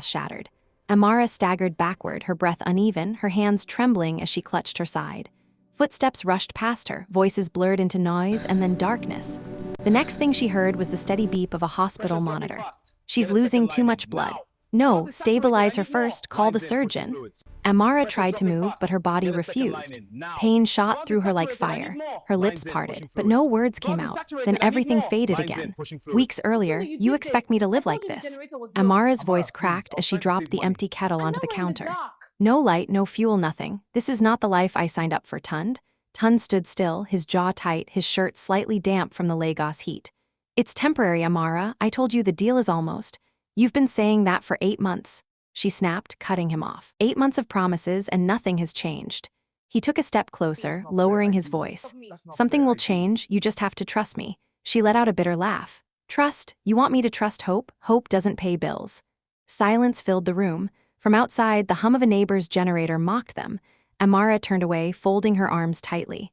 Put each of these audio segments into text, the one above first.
shattered. Amara staggered backward, her breath uneven, her hands trembling as she clutched her side. Footsteps rushed past her, voices blurred into noise and then darkness. The next thing she heard was the steady beep of a hospital monitor. She's losing too much blood. No, stabilize her first, call the surgeon. Amara tried to move, but her body refused. Pain shot through her like fire. Her lips parted, but no words came out. Then everything faded again. Weeks earlier, you expect me to live like this? Amara's voice cracked as she dropped the empty kettle onto the counter. No light, no fuel, nothing. This is not the life I signed up for, Tunde. Tunde stood still, his jaw tight, his shirt slightly damp from the Lagos heat. It's temporary, Amara. I told you the deal is almost. You've been saying that for 8 months. She snapped, cutting him off. 8 months of promises and nothing has changed. He took a step closer, lowering his voice. Something will change, you just have to trust me. She let out a bitter laugh. Trust? You want me to trust hope? Hope doesn't pay bills. Silence filled the room. From outside, the hum of a neighbor's generator mocked them. Amara turned away, folding her arms tightly.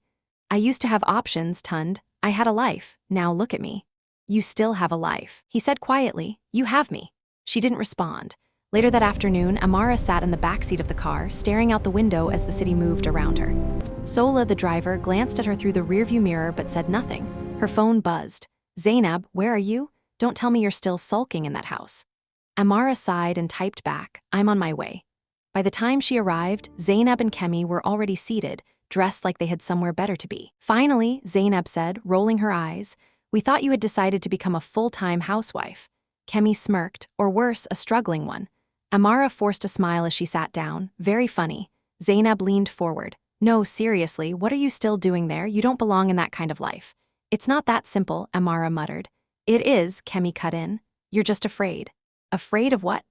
I used to have options, Tunde. I had a life. Now look at me. You still have a life, he said quietly. You have me. She didn't respond. Later that afternoon, Amara sat in the backseat of the car, staring out the window as the city moved around her. Sola, the driver, glanced at her through the rearview mirror but said nothing. Her phone buzzed. Zainab, where are you? Don't tell me you're still sulking in that house. Amara sighed and typed back, I'm on my way. By the time she arrived, Zainab and Kemi were already seated, dressed like they had somewhere better to be. Finally, Zainab said, rolling her eyes, we thought you had decided to become a full-time housewife. Kemi smirked, or worse, a struggling one. Amara forced a smile as she sat down, very funny. Zainab leaned forward. No, seriously, what are you still doing there? You don't belong in that kind of life. It's not that simple, Amara muttered. It is, Kemi cut in. You're just afraid. Afraid of what?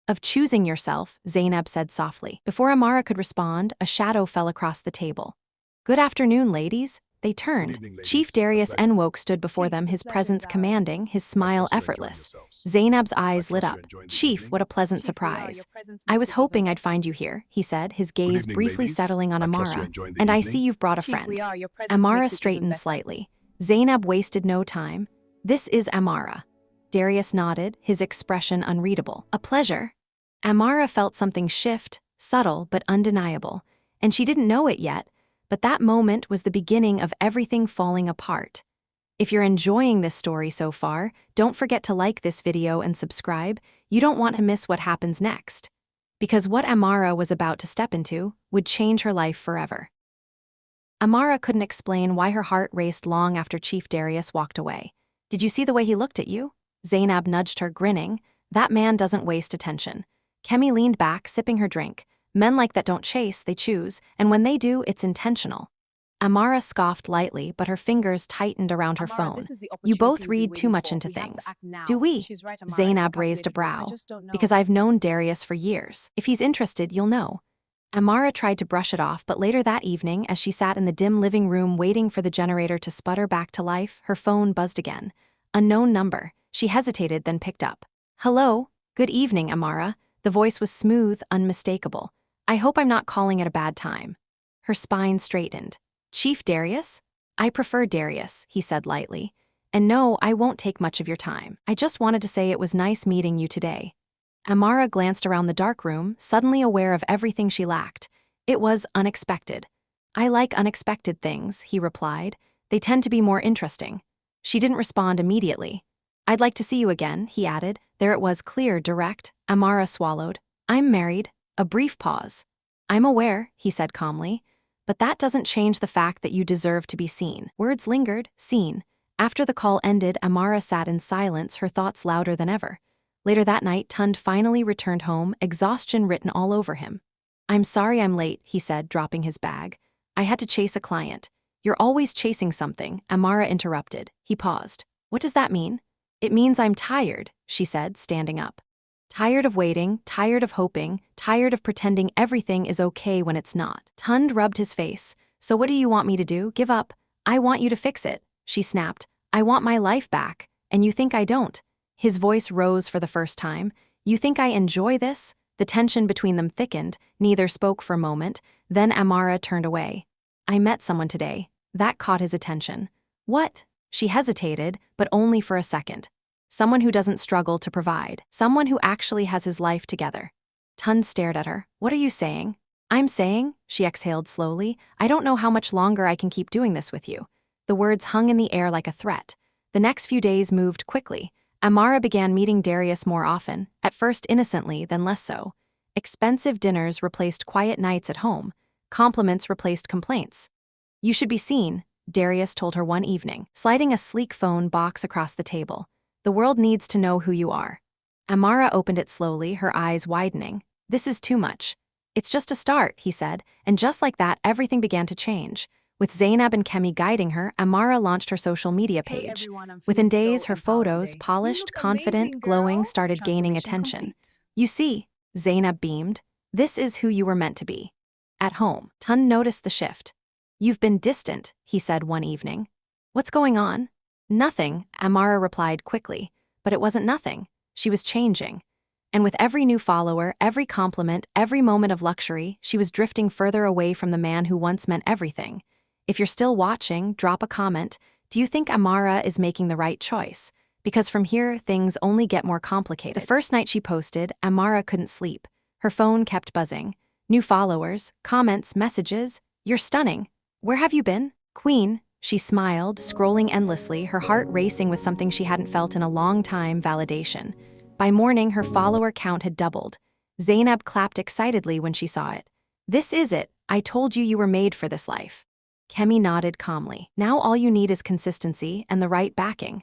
Of choosing yourself, Zainab said softly. Before Amara could respond, a shadow fell across the table. Good afternoon, ladies. They turned. Chief Darius Enwoke stood before them, his presence commanding, his smile effortless. Zainab's eyes lit up. Chief, what a pleasant surprise. I was hoping I'd find you here, he said, his gaze briefly settling on Amara. And I see you've brought a friend. Amara straightened slightly. Zainab wasted no time. This is Amara. Darius nodded, his expression unreadable. A pleasure. Amara felt something shift, subtle but undeniable, and she didn't know it yet, but that moment was the beginning of everything falling apart. If you're enjoying this story so far, don't forget to like this video and subscribe. You don't want to miss what happens next. Because what Amara was about to step into would change her life forever. Amara couldn't explain why her heart raced long after Chief Darius walked away. Did you see the way he looked at you? Zainab nudged her, grinning. That man doesn't waste attention. Kemi leaned back, sipping her drink. Men like that don't chase, they choose, and when they do, it's intentional. Amara scoffed lightly, but her fingers tightened around her phone. You both read too much into things. Do we? Zainab raised a brow. Because I've known Darius for years. If he's interested, you'll know. Amara tried to brush it off, but later that evening, as she sat in the dim living room waiting for the generator to sputter back to life, her phone buzzed again. Unknown number. She hesitated, then picked up. Hello? Good evening, Amara. The voice was smooth, unmistakable. I hope I'm not calling at a bad time. Her spine straightened. Chief Darius? I prefer Darius, he said lightly. And no, I won't take much of your time. I just wanted to say it was nice meeting you today. Amara glanced around the dark room, suddenly aware of everything she lacked. It was unexpected. I like unexpected things, he replied. They tend to be more interesting. She didn't respond immediately. I'd like to see you again, he added. There it was, clear, direct. Amara swallowed. I'm married. A brief pause. I'm aware, he said calmly. But that doesn't change the fact that you deserve to be seen. Words lingered, seen. After the call ended, Amara sat in silence, her thoughts louder than ever. Later that night, Tunde finally returned home, exhaustion written all over him. I'm sorry I'm late, he said, dropping his bag. I had to chase a client. You're always chasing something, Amara interrupted. He paused. What does that mean? It means I'm tired, she said, standing up. Tired of waiting, tired of hoping, tired of pretending everything is okay when it's not. Tunde rubbed his face. So what do you want me to do? Give up? I want you to fix it, she snapped. I want my life back, and you think I don't? His voice rose for the first time. You think I enjoy this? The tension between them thickened, neither spoke for a moment, then Amara turned away. I met someone today. That caught his attention. What? She hesitated, but only for a second. Someone who doesn't struggle to provide. Someone who actually has his life together. Tunde stared at her. What are you saying? I'm saying, she exhaled slowly, I don't know how much longer I can keep doing this with you. The words hung in the air like a threat. The next few days moved quickly. Amara began meeting Darius more often, at first innocently, then less so. Expensive dinners replaced quiet nights at home. Compliments replaced complaints. You should be seen, Darius told her one evening, sliding a sleek phone box across the table. The world needs to know who you are. Amara opened it slowly, her eyes widening. This is too much. It's just a start, he said, and just like that, everything began to change. With Zainab and Kemi guiding her, Amara launched her social media page. Hey everyone, I'm Within feeling days, so her empowered photos, today. You polished, look confident, amazing, glowing, girl. started gaining Transformation attention. complete. You see, Zainab beamed. This is who you were meant to be. At home, Tunde noticed the shift. You've been distant, he said one evening. What's going on? Nothing, Amara replied quickly. But it wasn't nothing. She was changing. And with every new follower, every compliment, every moment of luxury, she was drifting further away from the man who once meant everything. If you're still watching, drop a comment. Do you think Amara is making the right choice? Because from here, things only get more complicated. The first night she posted, Amara couldn't sleep. Her phone kept buzzing. New followers, comments, messages. You're stunning. Where have you been? Queen, she smiled, scrolling endlessly, her heart racing with something she hadn't felt in a long time, validation. By morning, her follower count had doubled. Zainab clapped excitedly when she saw it. This is it. I told you you were made for this life. Kemi nodded calmly. Now all you need is consistency and the right backing.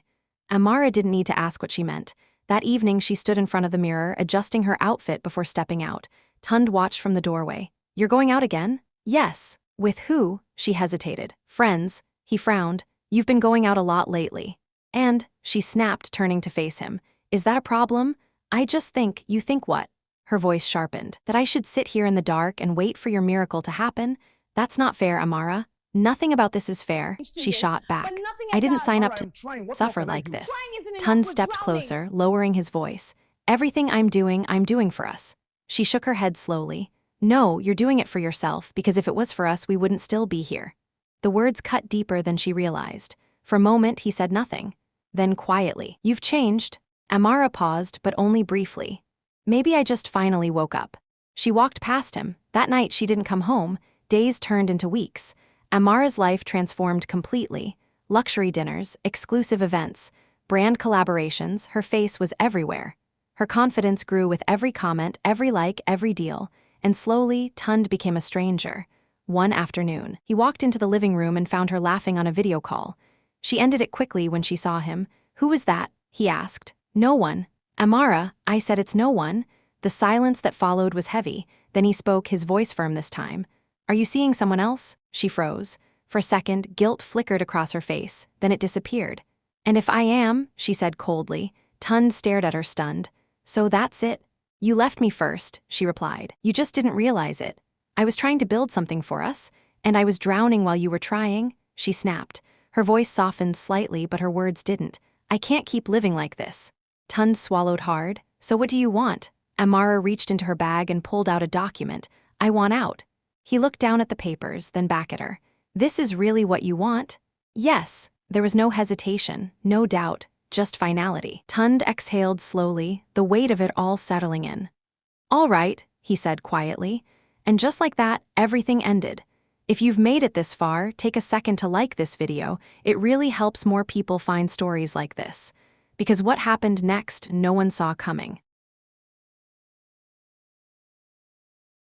Amara didn't need to ask what she meant. That evening, she stood in front of the mirror, adjusting her outfit before stepping out. Tunde watched from the doorway. You're going out again? Yes. With who? She hesitated. Friends. He frowned. You've been going out a lot lately. And, she snapped, turning to face him. Is that a problem? I just think, you think what? Her voice sharpened. That I should sit here in the dark and wait for your miracle to happen? That's not fair, Amara. Nothing about this is fair, she shot back. I didn't sign up to suffer like this. Tunde stepped closer, lowering his voice. Everything I'm doing for us. She shook her head slowly. No, you're doing it for yourself, because if it was for us, we wouldn't still be here. The words cut deeper than she realized. For a moment, he said nothing. Then quietly, you've changed. Amara paused, but only briefly. Maybe I just finally woke up. She walked past him. That night, she didn't come home. Days turned into weeks. Amara's life transformed completely. Luxury dinners, exclusive events, brand collaborations, her face was everywhere. Her confidence grew with every comment, every like, every deal. And slowly, Tunde became a stranger. One afternoon, he walked into the living room and found her laughing on a video call. She ended it quickly when she saw him. Who was that? He asked. No one. Amara, I said it's no one. The silence that followed was heavy. Then he spoke, his voice firm this time. Are you seeing someone else? She froze. For a second, guilt flickered across her face. Then it disappeared. And if I am, she said coldly. Tunde stared at her stunned. So that's it? You left me first, she replied. You just didn't realize it. I was trying to build something for us, and I was drowning while you were trying, she snapped. Her voice softened slightly, but her words didn't. I can't keep living like this. Tunde swallowed hard. So what do you want? Amara reached into her bag and pulled out a document. I want out. He looked down at the papers, then back at her. This is really what you want? Yes. There was no hesitation, no doubt, just finality. Tunde exhaled slowly, the weight of it all settling in. All right, he said quietly. And just like that, everything ended. If you've made it this far, take a second to like this video. It really helps more people find stories like this. Because what happened next, no one saw coming.